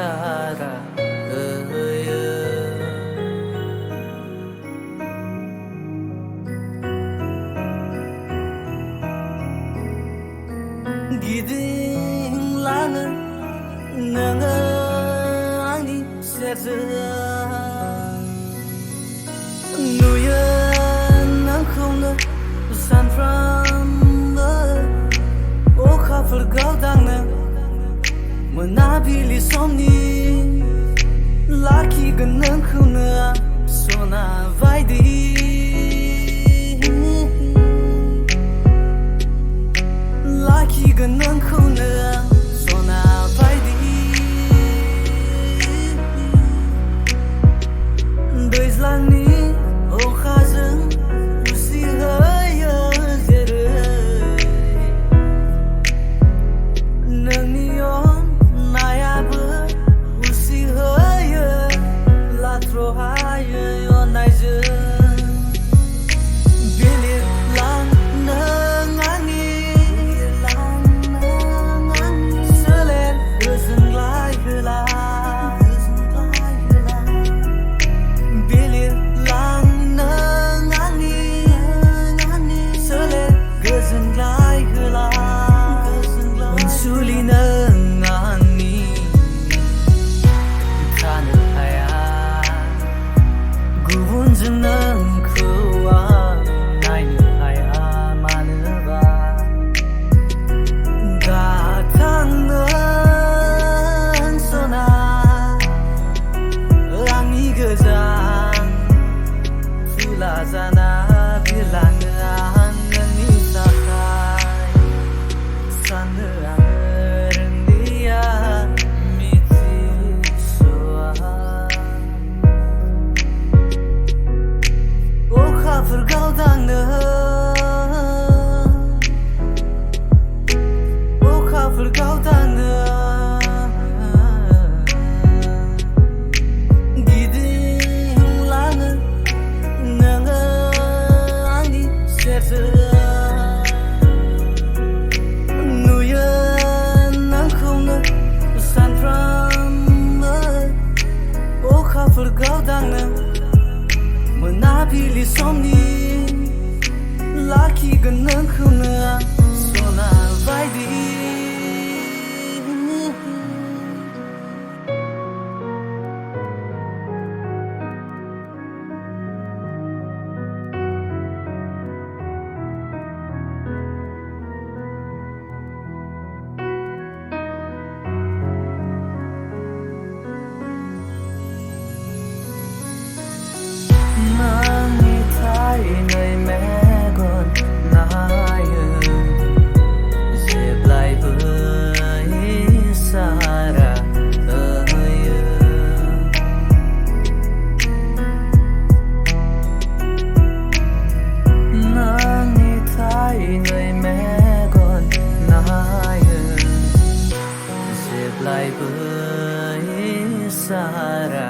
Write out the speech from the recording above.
Sara गिदिंलाङो नोङो आंनि सेरजों नुयो नोंखौनो सानफ्रामबो अखाफोर गावदांनो मोनाबिलि समनि लाखिगोन नोंखौनो आं सना बायदि लाखिगोन नोंखौनो आं सना बायदि दैज्लांनि अखाजों उसिहोयो जेरै नोंनि अननायाबो उसिहोयो लाथ्र'हायै अननायजों नोंखौ आं नायनो हाया मानोबा गाथांगोन सना आंनि गोजां फुला जाना बिरलाङो आं नोंनि थाखाय साननो आङो रोंलिया अखाफोर गावदांनो अखाफोर गावदांनो गिदिंलाङो नोङो आंनि सेरजों नुयो नोंखौनो सानफ्रामबो अखाफोर गावदांनो मोनाबिलि समनि लाखिगोन नोंखौनो आं सना बायदि नोंनि थायनै मेगन नायो जेब्लायबो इसारा होयो नोंनि थायनै मेगन नायो जेब्लायबो इसारा